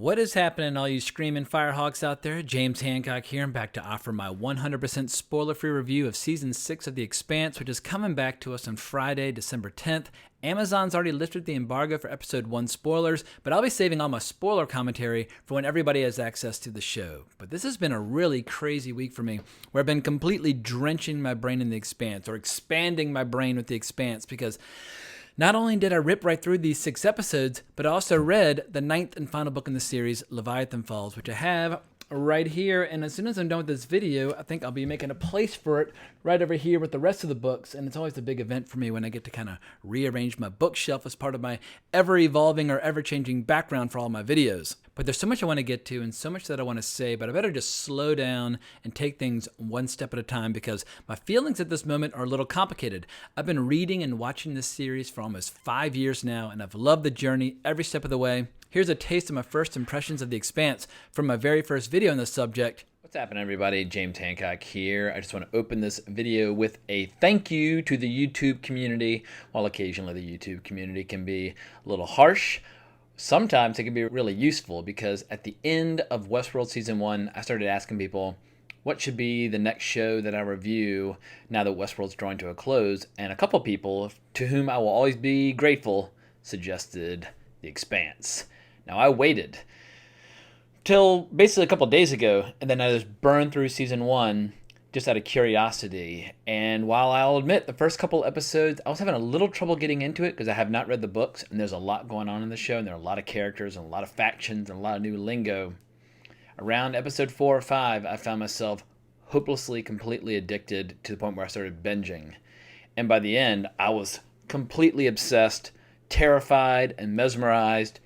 What is happening, all you screaming firehawks out there? James Hancock here. I'm back to offer my 100% spoiler-free review of Season 6 of The Expanse, which is coming back to us on Friday, December 10th. Amazon's already lifted the embargo for Episode 1 spoilers, but I'll be saving all my spoiler commentary for when everybody has access to the show. But this has been a really crazy week for me, where I've been completely drenching my brain in The Expanse, or expanding my brain with The Expanse, because not only did I rip right through these 6 episodes, but I also read the 9th and final book in the series, Leviathan Falls, which I have right here. And as soon as I'm done with this video, I think I'll be making a place for it right over here with the rest of the books. And it's always a big event for me when I get to kind of rearrange my bookshelf as part of my ever-evolving or ever-changing background for all my videos. But there's so much I want to get to and so much that I want to say, but I better just slow down and take things one step at a time because my feelings at this moment are a little complicated. I've been reading and watching this series for almost 5 years now, and I've loved the journey every step of the way. Here's a taste of my first impressions of The Expanse from my very first video on this subject. What's happening, everybody? James Hancock here. I just want to open this video with a thank you to the YouTube community. While occasionally the YouTube community can be a little harsh, sometimes it can be really useful, because at the end of Westworld Season 1, I started asking people what should be the next show that I review now that Westworld's drawing to a close, and a couple people, to whom I will always be grateful, suggested The Expanse. Now, I waited till basically a couple days ago, and then I just burned through Season 1 just out of curiosity. And while I'll admit the first couple episodes, I was having a little trouble getting into it because I have not read the books, and there's a lot going on in the show, and there are a lot of characters and a lot of factions and a lot of new lingo. Around episode 4 or 5, I found myself hopelessly, completely addicted to the point where I started binging. And by the end, I was completely obsessed, terrified, and mesmerized,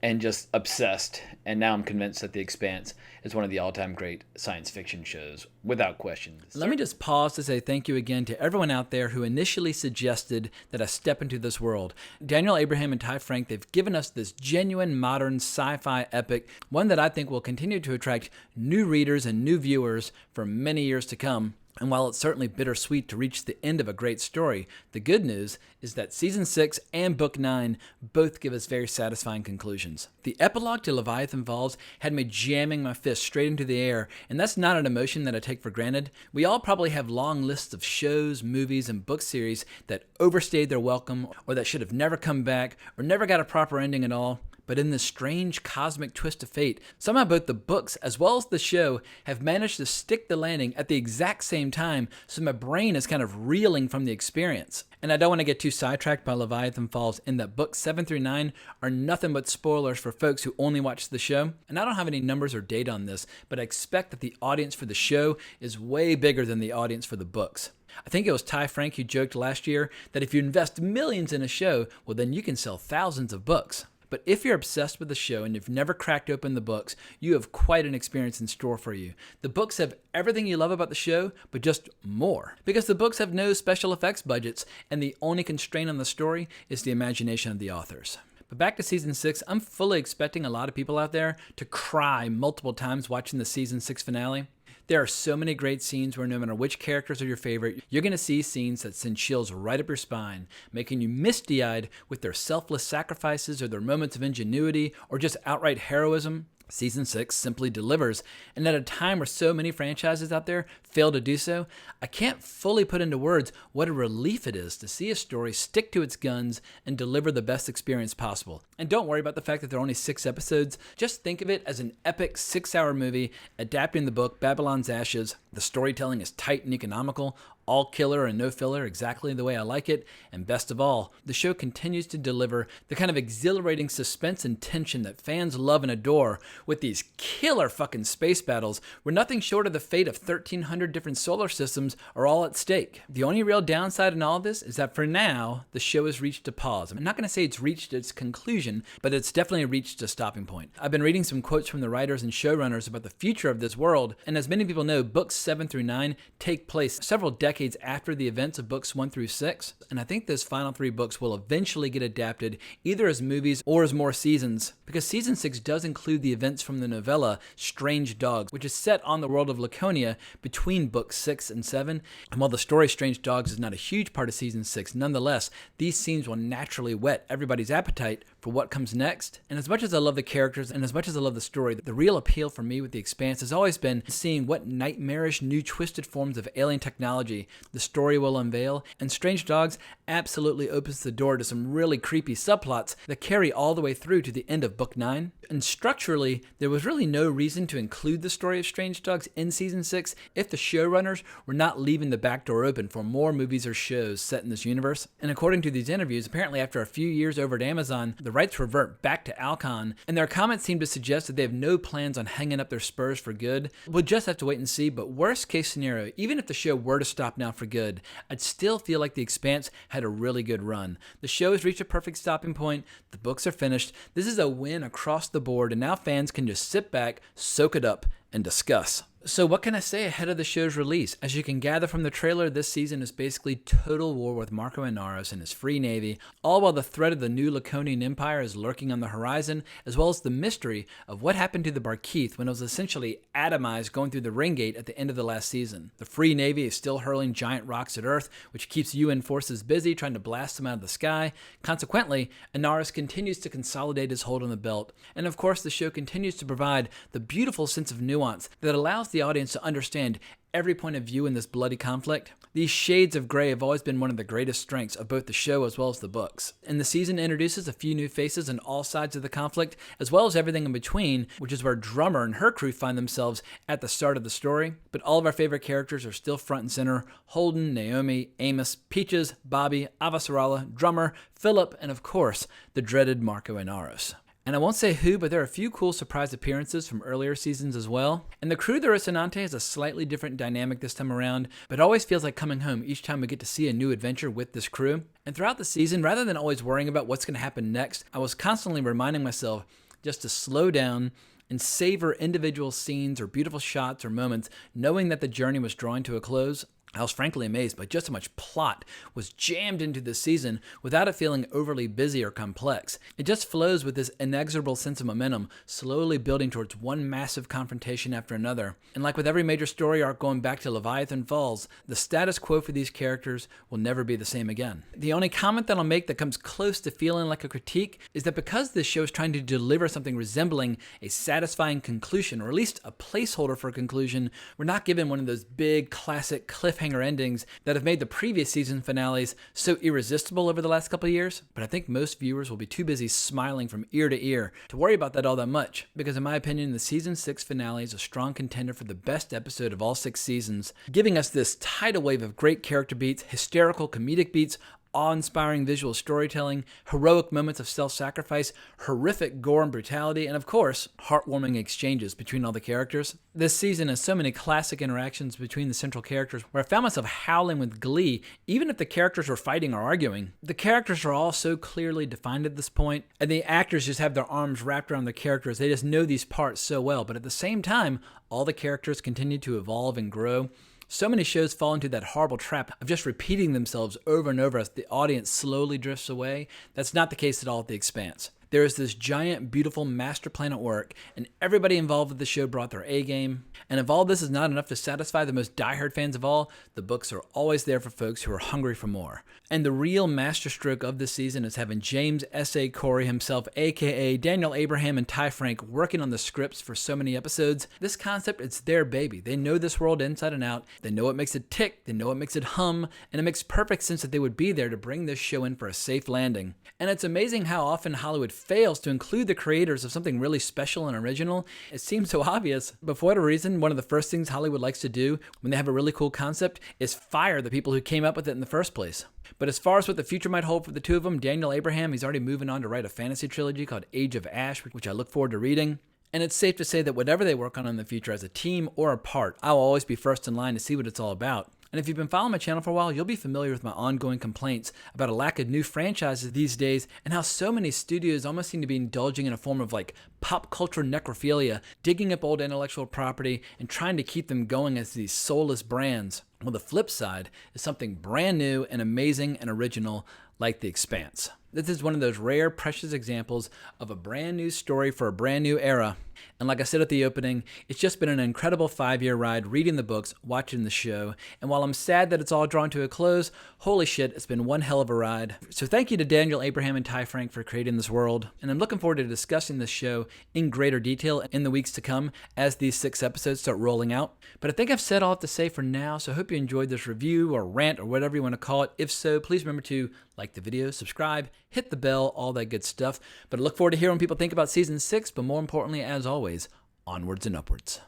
and just obsessed. And now I'm convinced that The Expanse is one of the all-time great science fiction shows, without question. Let me just pause to say thank you again to everyone out there who initially suggested that I step into this world. Daniel Abraham and Ty Frank, they've given us this genuine modern sci-fi epic, one that I think will continue to attract new readers and new viewers for many years to come. And while it's certainly bittersweet to reach the end of a great story, the good news is that Season 6 and Book 9 both give us very satisfying conclusions. The epilogue to Leviathan Falls had me jamming my fist straight into the air, and that's not an emotion that I take for granted. We all probably have long lists of shows, movies, and book series that overstayed their welcome, or that should have never come back, or never got a proper ending at all. But in this strange cosmic twist of fate, somehow both the books as well as the show have managed to stick the landing at the exact same time, so my brain is kind of reeling from the experience. And I don't want to get too sidetracked by Leviathan Falls, in that books 7 through 9 are nothing but spoilers for folks who only watch the show. And I don't have any numbers or data on this, but I expect that the audience for the show is way bigger than the audience for the books. I think it was Ty Frank who joked last year that if you invest millions in a show, well, then you can sell thousands of books. But if you're obsessed with the show and you've never cracked open the books, you have quite an experience in store for you. The books have everything you love about the show, but just more. Because the books have no special effects budgets, and the only constraint on the story is the imagination of the authors. But back to Season 6, I'm fully expecting a lot of people out there to cry multiple times watching the Season 6 finale. There are so many great scenes where no matter which characters are your favorite, you're going to see scenes that send chills right up your spine, making you misty-eyed with their selfless sacrifices or their moments of ingenuity or just outright heroism. Season 6 simply delivers, and at a time where so many franchises out there fail to do so, I can't fully put into words what a relief it is to see a story stick to its guns and deliver the best experience possible. And don't worry about the fact that there are only 6 episodes. Just think of it as an epic 6-hour movie adapting the book Babylon's Ashes. The storytelling is tight and economical, all killer and no filler, exactly the way I like it. And best of all, the show continues to deliver the kind of exhilarating suspense and tension that fans love and adore, with these killer fucking space battles where nothing short of the fate of 1,300 different solar systems are all at stake. The only real downside in all of this is that for now, the show has reached a pause. I'm not going to say it's reached its conclusion, but it's definitely reached a stopping point. I've been reading some quotes from the writers and showrunners about the future of this world, and as many people know, books 7 through 9 take place several decades after the events of books 1 through 6, and I think those final 3 books will eventually get adapted either as movies or as more seasons, because Season 6 does include the events from the novella Strange Dogs, which is set on the world of Laconia between books 6 and 7, and while the story Strange Dogs is not a huge part of Season 6, nonetheless, these scenes will naturally whet everybody's appetite for what comes next. And as much as I love the characters and as much as I love the story, the real appeal for me with The Expanse has always been seeing what nightmarish new twisted forms of alien technology the story will unveil. And Strange Dogs absolutely opens the door to some really creepy subplots that carry all the way through to the end of Book 9. And structurally, there was really no reason to include the story of Strange Dogs in Season 6 if the showrunners were not leaving the back door open for more movies or shows set in this universe. And according to these interviews, apparently after a few years over at Amazon, the rights revert back to Alcon, and their comments seem to suggest that they have no plans on hanging up their spurs for good. We'll just have to wait and see, but worst case scenario, even if the show were to stop now for good, I'd still feel like The Expanse had a really good run. The show has reached a perfect stopping point, the books are finished, this is a win across the board, and now fans can just sit back, soak it up, and discuss. So what can I say ahead of the show's release? As you can gather from the trailer, this season is basically total war with Marco Inaros and his Free Navy, all while the threat of the new Laconian Empire is lurking on the horizon, as well as the mystery of what happened to the Barkeith when it was essentially atomized going through the ring gate at the end of the last season. The Free Navy is still hurling giant rocks at Earth, which keeps UN forces busy trying to blast them out of the sky. Consequently, Inaros continues to consolidate his hold on the belt. And of course, the show continues to provide the beautiful sense of nuance that allows the audience to understand every point of view in this bloody conflict. These shades of gray have always been one of the greatest strengths of both the show as well as the books. And the season introduces a few new faces on all sides of the conflict, as well as everything in between, which is where Drummer and her crew find themselves at the start of the story. But all of our favorite characters are still front and center: Holden, Naomi, Amos, Peaches, Bobby, Avasarala, Drummer, Philip, and of course, the dreaded Marco Inaros. And I won't say who, but there are a few cool surprise appearances from earlier seasons as well. And the crew de Rocinante has a slightly different dynamic this time around, but it always feels like coming home each time we get to see a new adventure with this crew. And throughout the season, rather than always worrying about what's going to happen next, I was constantly reminding myself just to slow down and savor individual scenes or beautiful shots or moments, knowing that the journey was drawing to a close. I was frankly amazed by just how much plot was jammed into this season without it feeling overly busy or complex. It just flows with this inexorable sense of momentum, slowly building towards one massive confrontation after another. And like with every major story arc going back to Leviathan Falls, the status quo for these characters will never be the same again. The only comment that I'll make that comes close to feeling like a critique is that because this show is trying to deliver something resembling a satisfying conclusion, or at least a placeholder for a conclusion, we're not given one of those big classic cliffhanger endings that have made the previous season finales so irresistible over the last couple of years. But I think most viewers will be too busy smiling from ear to ear to worry about that all that much, because in my opinion, the season 6 finale is a strong contender for the best episode of all 6 seasons, giving us this tidal wave of great character beats, hysterical comedic beats, awe-inspiring visual storytelling, heroic moments of self-sacrifice, horrific gore and brutality, and of course, heartwarming exchanges between all the characters. This season has so many classic interactions between the central characters where I found myself howling with glee, even if the characters were fighting or arguing. The characters are all so clearly defined at this point, and the actors just have their arms wrapped around their characters. They just know these parts so well, but at the same time, all the characters continue to evolve and grow. So many shows fall into that horrible trap of just repeating themselves over and over as the audience slowly drifts away. That's not the case at all at The Expanse. There is this giant, beautiful master plan at work, and everybody involved with the show brought their A game. And if all this is not enough to satisfy the most diehard fans of all, the books are always there for folks who are hungry for more. And the real masterstroke of this season is having James S.A. Corey himself, aka Daniel Abraham and Ty Frank, working on the scripts for so many episodes. This concept, it's their baby. They know this world inside and out. They know what makes it tick. They know what makes it hum. And it makes perfect sense that they would be there to bring this show in for a safe landing. And it's amazing how often Hollywood fails to include the creators of something really special and original. It seems so obvious, but for whatever reason, one of the first things Hollywood likes to do when they have a really cool concept is fire the people who came up with it in the first place. But as far as what the future might hold for the two of them, Daniel Abraham, he's already moving on to write a fantasy trilogy called Age of Ash, which I look forward to reading. And it's safe to say that whatever they work on in the future as a team or a part, I'll always be first in line to see what it's all about. And if you've been following my channel for a while, you'll be familiar with my ongoing complaints about a lack of new franchises these days and how so many studios almost seem to be indulging in a form of like pop culture necrophilia, digging up old intellectual property and trying to keep them going as these soulless brands. Well, the flip side is something brand new and amazing and original like The Expanse. This is one of those rare, precious examples of a brand new story for a brand new era. And like I said at the opening, it's just been an incredible 5-year ride reading the books, watching the show, and while I'm sad that it's all drawn to a close, holy shit, it's been one hell of a ride. So thank you to Daniel Abraham and Ty Frank for creating this world, and I'm looking forward to discussing this show in greater detail in the weeks to come as these 6 episodes start rolling out. But I think I've said all I have to say for now, so I hope you enjoyed this review or rant or whatever you want to call it. If so, please remember to like the video, subscribe, hit the bell, all that good stuff. But I look forward to hearing what people think about Season 6, but more importantly, as always, onwards and upwards.